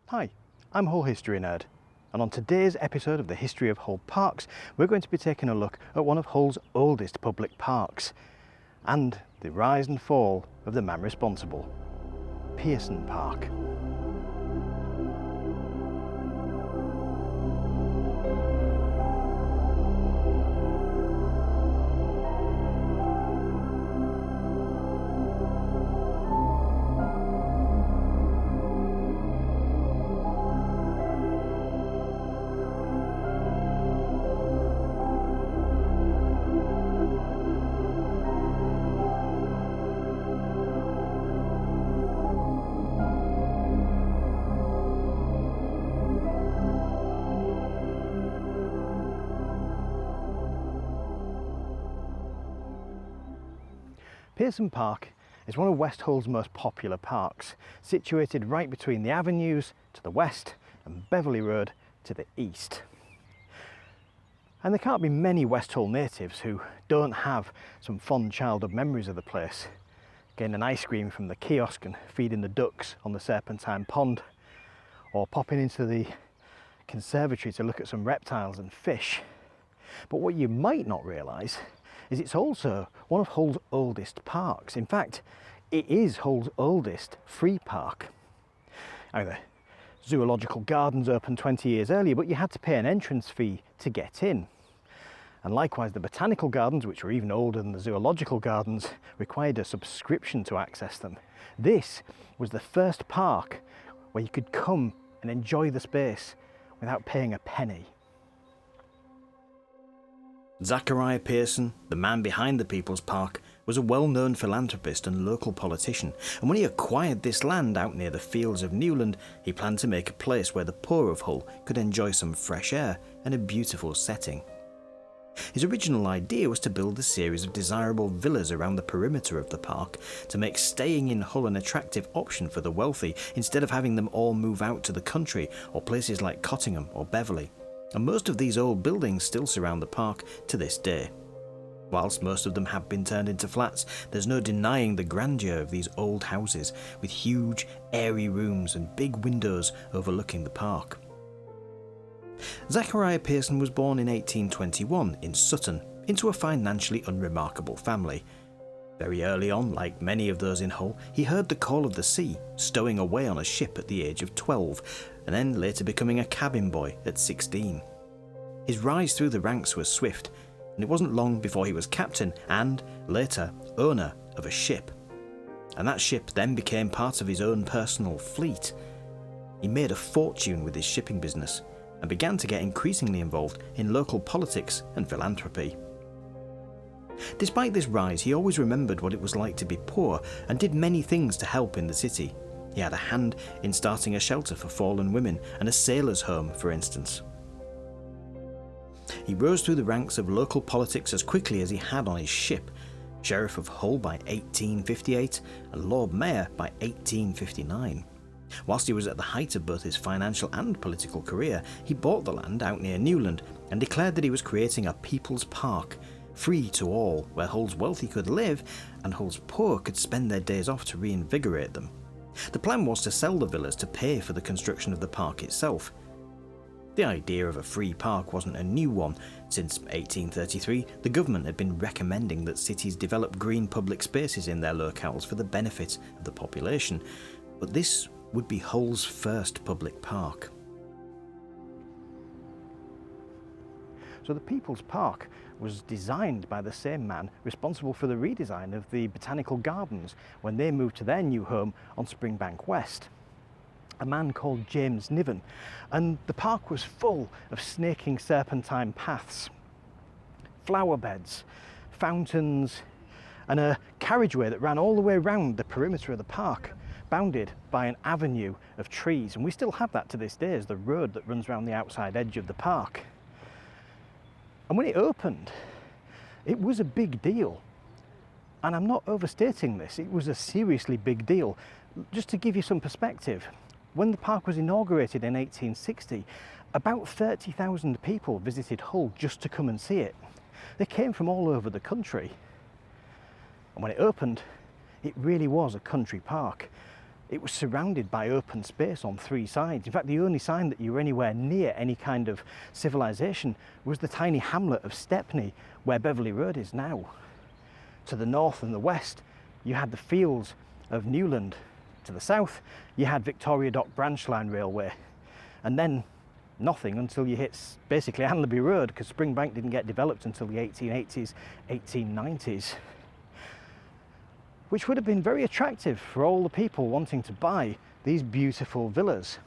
Hi, I'm Hull History Nerd, and on today's episode of the History of Hull Parks, we're going to be taking a look at one of Hull's oldest public parks, and the rise and fall of the man responsible, Pearson Park. Pearson Park is one of West Hull's most popular parks, situated right between the avenues to the west and Beverley Road to the east. And there can't be many West Hull natives who don't have some fond childhood memories of the place. Getting an ice cream from the kiosk and feeding the ducks on the Serpentine Pond, or popping into the conservatory to look at some reptiles and fish. But what you might not realise is it's also one of Hull's oldest parks. In fact, it is Hull's oldest free park. Now, the Zoological Gardens opened 20 years earlier, but you had to pay an entrance fee to get in. And likewise, the Botanical Gardens, which were even older than the Zoological Gardens, required a subscription to access them. This was the first park where you could come and enjoy the space without paying a penny. Zacariah Pearson, the man behind the People's Park, was a well-known philanthropist and local politician, and when he acquired this land out near the fields of Newland, he planned to make a place where the poor of Hull could enjoy some fresh air and a beautiful setting. His original idea was to build a series of desirable villas around the perimeter of the park to make staying in Hull an attractive option for the wealthy, instead of having them all move out to the country or places like Cottingham or Beverley. And most of these old buildings still surround the park to this day. Whilst most of them have been turned into flats, there's no denying the grandeur of these old houses, with huge, airy rooms and big windows overlooking the park. Zacariah Pearson was born in 1821 in Sutton, into a financially unremarkable family. Very early on, like many of those in Hull, he heard the call of the sea, stowing away on a ship at the age of 12, and then later becoming a cabin boy at 16. His rise through the ranks was swift, and it wasn't long before he was captain and, later, owner of a ship. And that ship then became part of his own personal fleet. He made a fortune with his shipping business, and began to get increasingly involved in local politics and philanthropy. Despite this rise, he always remembered what it was like to be poor and did many things to help in the city. He had a hand in starting a shelter for fallen women and a sailor's home, for instance. He rose through the ranks of local politics as quickly as he had on his ship, Sheriff of Hull by 1858 and Lord Mayor by 1859. Whilst he was at the height of both his financial and political career, he bought the land out near Newland and declared that he was creating a People's Park, free to all, where Hull's wealthy could live and Hull's poor could spend their days off to reinvigorate them. The plan was to sell the villas to pay for the construction of the park itself. The idea of a free park wasn't a new one. Since 1833, the government had been recommending that cities develop green public spaces in their locales for the benefit of the population, but this would be Hull's first public park. So the People's Park was designed by the same man responsible for the redesign of the Botanical Gardens when they moved to their new home on Springbank West. A man called James Niven, and the park was full of snaking serpentine paths, flower beds, fountains, and a carriageway that ran all the way around the perimeter of the park, bounded by an avenue of trees, and we still have that to this day as the road that runs around the outside edge of the park. And when it opened, it was a big deal. And I'm not overstating this, it was a seriously big deal. Just to give you some perspective, when the park was inaugurated in 1860, about 30,000 people visited Hull just to come and see it. They came from all over the country. And when it opened, it really was a country park. it was surrounded by open space on three sides. In fact, the only sign that you were anywhere near any kind of civilization was the tiny hamlet of Stepney, where Beverley Road is now. To the north and the west, you had the fields of Newland. To the south, you had Victoria Dock Branch Line Railway. And then nothing until you hit basically Anlaby Road, because Springbank didn't get developed until the 1880s, 1890s. Which would have been very attractive for all the people wanting to buy these beautiful villas.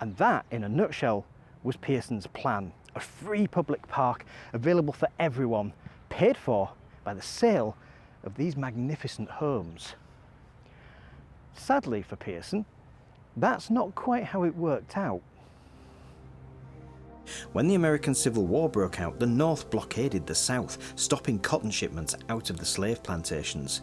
And that, in a nutshell, was Pearson's plan. A free public park available for everyone, paid for by the sale of these magnificent homes. Sadly for Pearson, that's not quite how it worked out. When the American Civil War broke out, the North blockaded the South, stopping cotton shipments out of the slave plantations.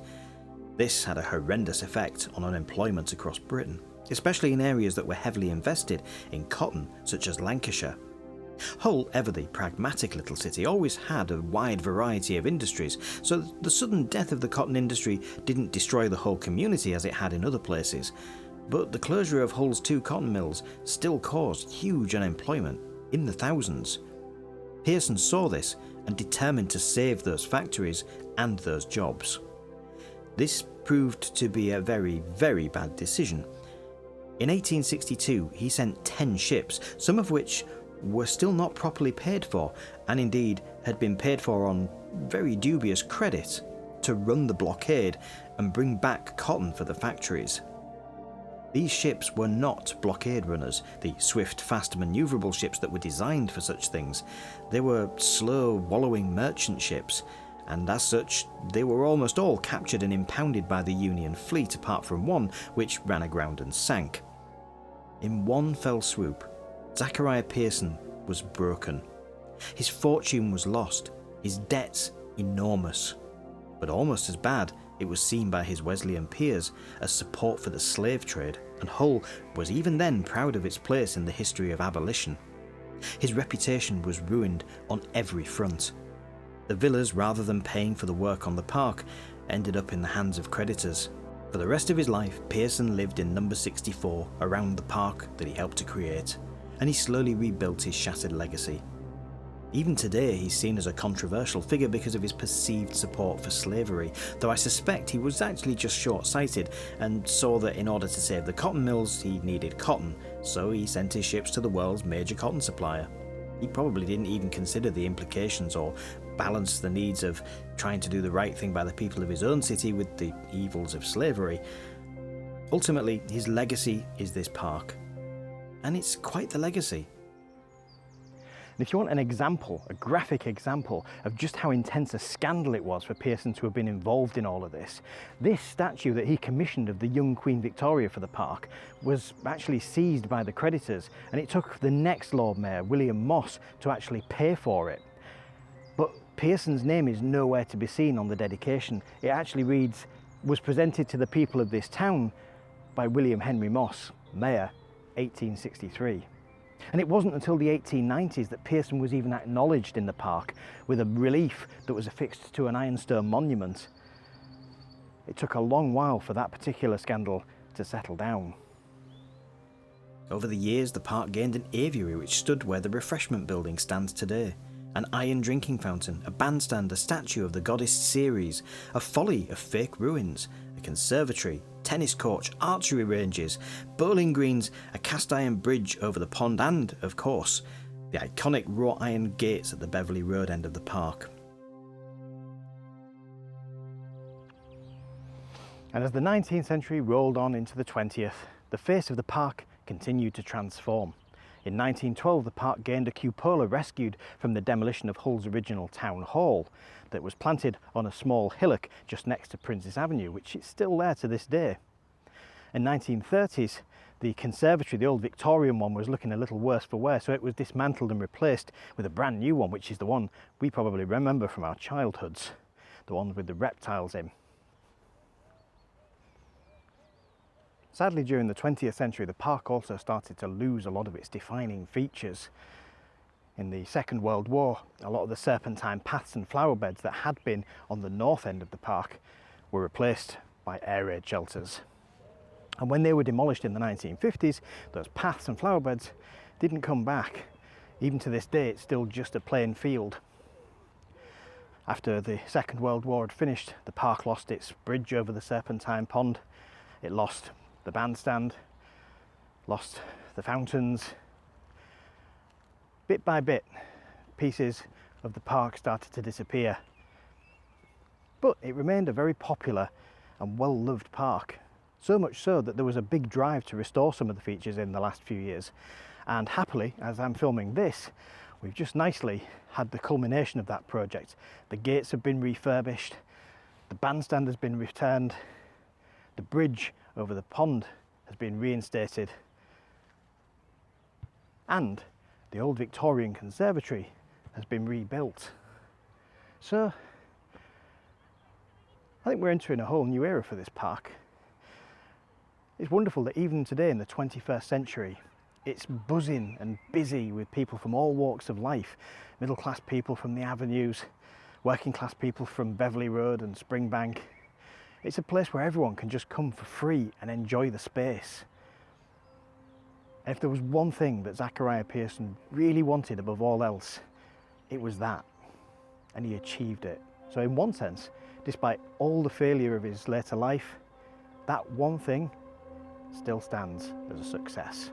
This had a horrendous effect on unemployment across Britain, especially in areas that were heavily invested in cotton, such as Lancashire. Hull, ever the pragmatic little city, always had a wide variety of industries, so the sudden death of the cotton industry didn't destroy the whole community as it had in other places. But the closure of Hull's 2 cotton mills still caused huge unemployment, in the thousands. Pearson saw this and determined to save those factories and those jobs. This proved to be a very, very bad decision. In 1862, he sent 10 ships, some of which were still not properly paid for, and indeed had been paid for on very dubious credit, to run the blockade and bring back cotton for the factories. These ships were not blockade runners, the swift, fast, manoeuvrable ships that were designed for such things. They were slow, wallowing merchant ships, and as such, they were almost all captured and impounded by the Union fleet, apart from one which ran aground and sank. In one fell swoop, Zacariah Pearson was broken. His fortune was lost, his debts enormous. But almost as bad, it was seen by his Wesleyan peers as support for the slave trade, and Hull was even then proud of its place in the history of abolition. His reputation was ruined on every front. The villas, rather than paying for the work on the park, ended up in the hands of creditors. For the rest of his life, Pearson lived in number 64 around the park that he helped to create, and he slowly rebuilt his shattered legacy. Even today, he's seen as a controversial figure because of his perceived support for slavery, though I suspect he was actually just short-sighted and saw that in order to save the cotton mills, he needed cotton, so he sent his ships to the world's major cotton supplier. He probably didn't even consider the implications or balance the needs of trying to do the right thing by the people of his own city with the evils of slavery. Ultimately, his legacy is this park. And it's quite the legacy. And if you want an example, a graphic example of just how intense a scandal it was for Pearson to have been involved in all of this, this statue that he commissioned of the young Queen Victoria for the park was actually seized by the creditors, and it took the next Lord Mayor, William Moss, to actually pay for it. But Pearson's name is nowhere to be seen on the dedication. It actually reads, "Was presented to the people of this town by William Henry Moss, Mayor, 1863. And it wasn't until the 1890s that Pearson was even acknowledged in the park with a relief that was affixed to an ironstone monument. It took a long while for that particular scandal to settle down. Over the years, the park gained an aviary which stood where the refreshment building stands today. An iron drinking fountain, a bandstand, a statue of the goddess Ceres, a folly of fake ruins, a conservatory, tennis court, archery ranges, bowling greens, a cast iron bridge over the pond, and, of course, the iconic wrought iron gates at the Beverley Road end of the park. And as the 19th century rolled on into the 20th, the face of the park continued to transform. In 1912, the park gained a cupola rescued from the demolition of Hull's original town hall that was planted on a small hillock just next to Princess Avenue, which is still there to this day. In 1930s, the conservatory, the old Victorian one, was looking a little worse for wear, so it was dismantled and replaced with a brand new one, which is the one we probably remember from our childhoods, the one with the reptiles in. Sadly, during the 20th century, the park also started to lose a lot of its defining features. In the Second World War, a lot of the serpentine paths and flower beds that had been on the north end of the park were replaced by air raid shelters. And when they were demolished in the 1950s, those paths and flower beds didn't come back. Even to this day, it's still just a plain field. After the Second World War had finished, the park lost its bridge over the Serpentine Pond. It lost the bandstand, lost the fountains. Bit by bit, pieces of the park started to disappear. But it remained a very popular and well-loved park. So much so that there was a big drive to restore some of the features in the last few years. And happily, as I'm filming this, we've just nicely had the culmination of that project. The gates have been refurbished, the bandstand has been returned, the bridge over the pond has been reinstated, and the old Victorian conservatory has been rebuilt. So I think we're entering a whole new era for this park. It's wonderful that even today in the 21st century, it's buzzing and busy with people from all walks of life. Middle class people from the avenues, working class people from Beverley Road and Springbank. It's a place where everyone can just come for free and enjoy the space. And if there was one thing that Zacariah Pearson really wanted above all else, it was that. And he achieved it. So in one sense, despite all the failure of his later life, that one thing still stands as a success.